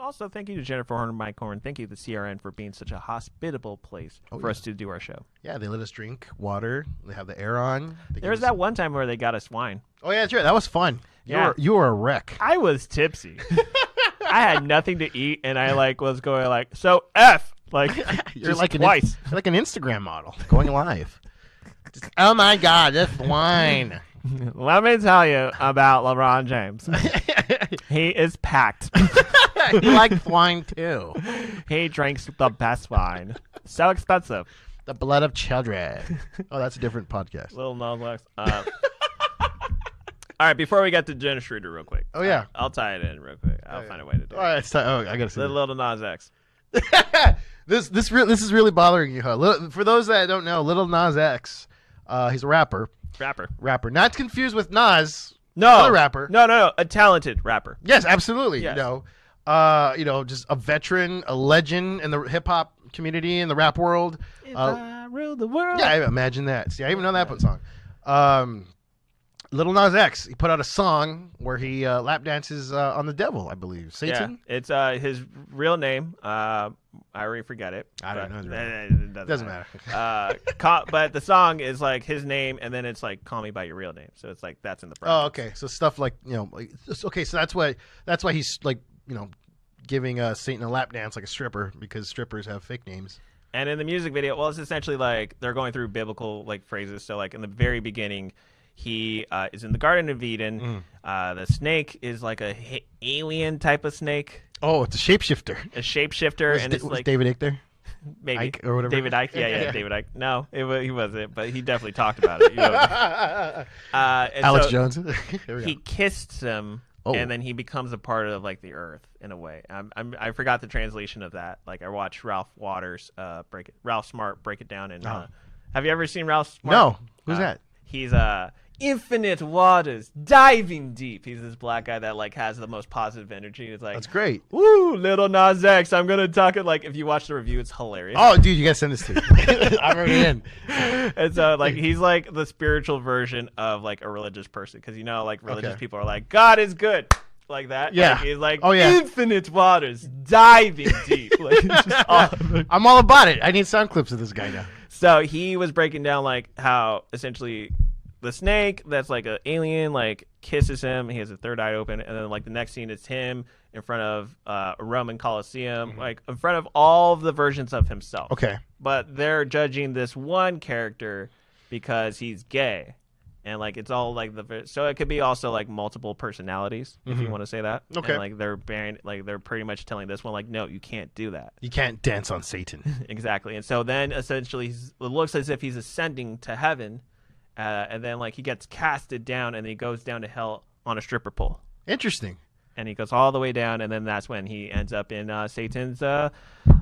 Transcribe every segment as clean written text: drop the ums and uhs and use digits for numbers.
Also, thank you to Jennifer Horn and Mike Horn. Thank you to CRN for being such a hospitable place for us to do our show. Yeah, they let us drink water. They have the air on. There was that one time where they got us wine. Oh, yeah, that's right. That was fun. Yeah. You were a wreck. I was tipsy. I had nothing to eat, and I was going so F. You're just like twice. You're like an Instagram model going live. Just, oh, my God, this wine. Let me tell you about LeBron James. He is packed. He likes wine, too. He drinks the best wine. So expensive. The blood of children. Oh, that's a different podcast. Lil Nas X. All right, before we get to Jen Schroeder real quick. Oh, yeah. I'll tie it in real quick. I'll find a way to do it. All right, I got to see Lil Nas X. This is really bothering you, huh? For those that don't know, Lil Nas X, he's a rapper. Rapper. Not confused with Nas. No. Another rapper. No. A talented rapper. Yes, absolutely. Yes. Just a veteran, a legend in the hip hop community, in the rap world. If I rule the world. Yeah, imagine that. See, I even know that song. Lil Nas X, he put out a song where he lap dances on the devil, I believe. Satan? Yeah, it's his real name. I already forget it. I don't know. It doesn't matter. But the song is like his name, and then it's like "Call Me by Your Real Name." So it's like that's in the project. Oh, okay. So stuff like okay. So that's why he's like giving Satan a lap dance like a stripper, because strippers have fake names. And in the music video, well, it's essentially like they're going through biblical phrases. So like in the very beginning, he is in the Garden of Eden. The snake is like a alien type of snake. Oh, it's a shapeshifter. A shapeshifter, and it's was like David Icke there? Maybe Ike or whatever. David Icke, yeah, David Icke. No, he wasn't, but he definitely talked about it. Alex Jones. He kissed him, and then he becomes a part of the earth in a way. I forgot the translation of that. I watched Ralph Smart break it down. And have you ever seen Ralph Smart? No. Who's that? He's infinite waters, diving deep. He's this black guy that has the most positive energy. It's that's great. Woo, Lil Nas X. I'm gonna talk it. If you watch the review, it's hilarious. Oh, dude, you gotta send this to me. I'm already in. And so he's the spiritual version of a religious person, because religious people are God is good. Like that. Yeah. He's yeah. Infinite waters, diving deep. I'm all about it. I need sound clips of this guy now. So he was breaking down how essentially the snake that's an alien kisses him. He has a third eye open, and then the next scene is him in front of a Roman Colosseum, in front of all of the versions of himself. Okay. But they're judging this one character because he's gay. And it's all so it could be also multiple personalities, if you want to say that. Okay. And they're pretty much telling this one no, you can't do that. You can't dance on Satan. Exactly. And so then essentially it looks as if he's ascending to heaven, and then he gets casted down, and he goes down to hell on a stripper pole. Interesting. And he goes all the way down, and then that's when he ends up in Satan's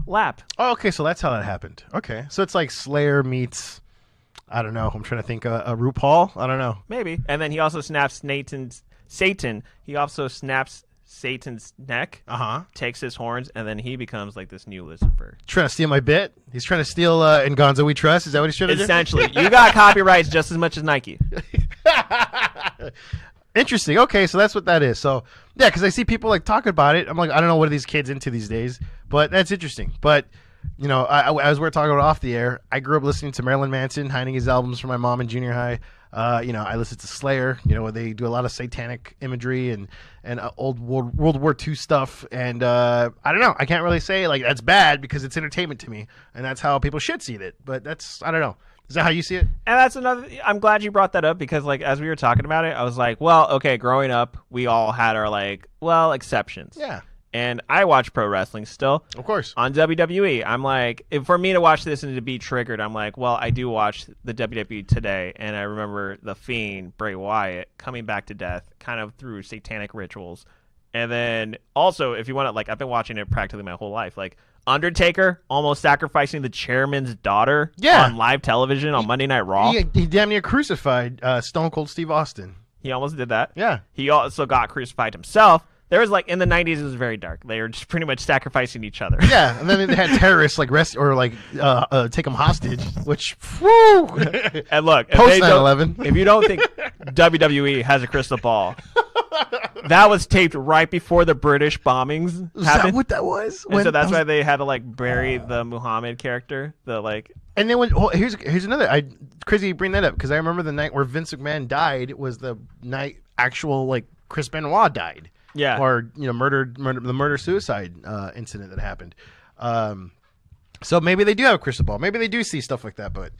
lap. Oh, okay. So that's how that happened. Okay. So it's Slayer meets, I don't know. I'm trying to think. A RuPaul? I don't know. Maybe. And then he also snaps Satan. He also snaps Satan's neck. Takes his horns, and then he becomes this new Lucifer. Trying to steal my bit? He's trying to steal In Gonzo We Trust? Is that what he's trying to do? Essentially. You got copyrights just as much as Nike. Interesting. Okay, so that's what that is. So, yeah, because I see people talking about it. I'm I don't know what are these kids into these days, but that's interesting. But as we're talking about off the air, I grew up listening to Marilyn Manson, hiding his albums from my mom in junior high. I listened to Slayer, where they do a lot of satanic imagery and old World War II stuff. And I don't know. I can't really say that's bad, because it's entertainment to me, and that's how people should see it. But I don't know. Is that how you see it? And that's another. I'm glad you brought that up, because as we were talking about it, I was well, okay, growing up, we all had our exceptions. Yeah. And I watch pro wrestling still. Of course. On WWE. I'm for me to watch this and to be triggered, I'm well, I do watch the WWE today. And I remember The Fiend, Bray Wyatt, coming back to death kind of through satanic rituals. And then also, if you want to, I've been watching it practically my whole life. Undertaker almost sacrificing the chairman's daughter on live television on Monday Night Raw. He damn near crucified Stone Cold Steve Austin. He almost did that. Yeah. He also got crucified himself. There was in the 90s, it was very dark. They were just pretty much sacrificing each other. Yeah, and then they had terrorists rest or take them hostage, which whew. And look, post 9/11. If you don't think WWE has a crystal ball, that was taped right before the British bombings Is happened. that what that was? And so that's why they had to like bury the Muhammad character. The like. And then here's another. Crazy you bring that up because I remember the night where Vince McMahon died was the night actual like Chris Benoit died. Yeah. Or the murder suicide incident that happened. So maybe they do have a crystal ball. Maybe they do see stuff like that, but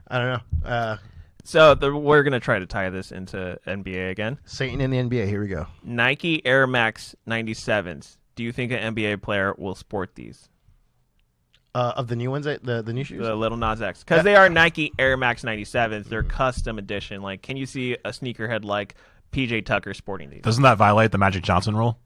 I don't know. So we're gonna try to tie this into NBA again. Satan in the NBA. Here we go. Nike Air Max 97s. Do you think an NBA player will sport these? Of the new ones, the new shoes? The Lil Nas X. Because they are Nike Air Max 97s. They're custom edition. Like, can you see a sneakerhead like PJ Tucker sporting these? Doesn't that violate the Magic Johnson rule?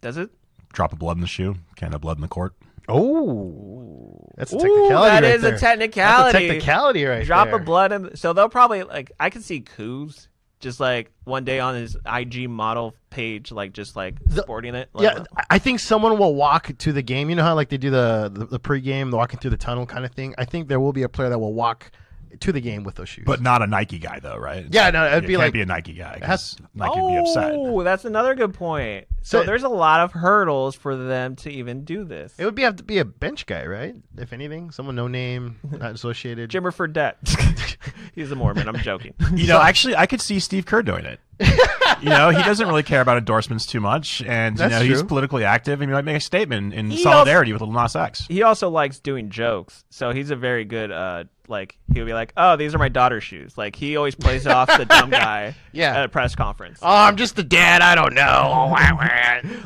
Does it? Drop of blood in the shoe, can't have blood in the court. Oh, that's a technicality. That right is there. a technicality. That's a technicality right Drop there. of blood in. So they'll probably like. I could see Kuz just like one day on his IG model page, like just like sporting it. Like, Yeah, I think someone will walk to the game. You know how like they do the pregame, the walking through the tunnel kind of thing. I think there will be a player that will walk to the game with those shoes. But not a Nike guy, though, right? Yeah, no, it'd be can't like be a Nike guy. 'Cause Nike would be upset. Oh, that's another good point. So there's a lot of hurdles for them to even do this. it would have to be a bench guy, right? If anything, someone no name, not associated. Jimmer Fredette. He's a Mormon. I'm joking. Actually, I could see Steve Kerr doing it. He doesn't really care about endorsements too much, and That's he's true. politically active, and he might make a statement in He solidarity with Lil Nas X. He also likes doing jokes, so he's a very good. Like he'll be like, "Oh, these are my daughter's shoes." Like he always plays off the dumb guy at a press conference. Oh, I'm just the dad. I don't know.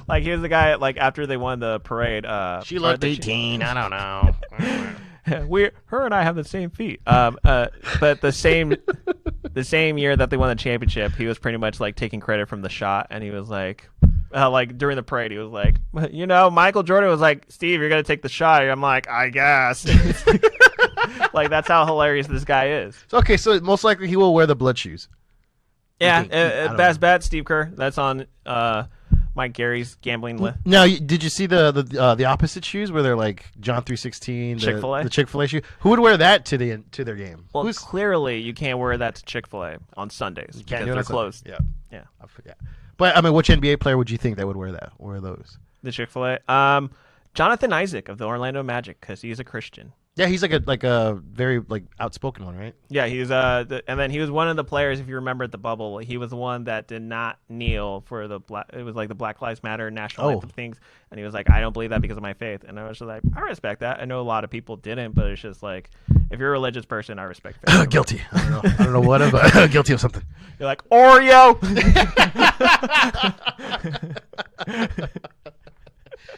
Like he was the guy. Like after they won the parade, She looked 18. I don't know. her and I have the same feet. But the same year that they won the championship, he was pretty much like taking credit from the shot, and he was like during the parade, he was like, Michael Jordan was like, "Steve, you're gonna take the shot." I'm like, "I guess." Like that's how hilarious this guy is. Okay, so most likely he will wear the blood shoes. Yeah, don't best bet, Steve Kerr. That's on Mike Gary's gambling list. Now, did you see the opposite shoes where they're like John 3:16, Chick-fil-A? the Chick-fil-A shoe? Who would wear that to their game? Well, clearly you can't wear that to Chick-fil-A on Sundays because do it they're on Sunday. closed. Yeah, I forget. But I mean, which NBA player would you think that would wear those? The Chick-fil-A. Jonathan Isaac of the Orlando Magic because he's a Christian. Yeah, he's like a very like outspoken one, right? Yeah, he's and then he was one of the players. If you remember at the bubble, he was the one that did not kneel for the it was like the Black Lives Matter national anthem things, and he was like, "I don't believe that because of my faith." And I was just like, I respect that. I know a lot of people didn't, but it's just like, if you're a religious person, I respect faith. Guilty. I don't know what, but guilty of something. You're like Oreo.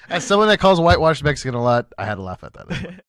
As someone that calls whitewashed Mexican a lot, I had to laugh at that.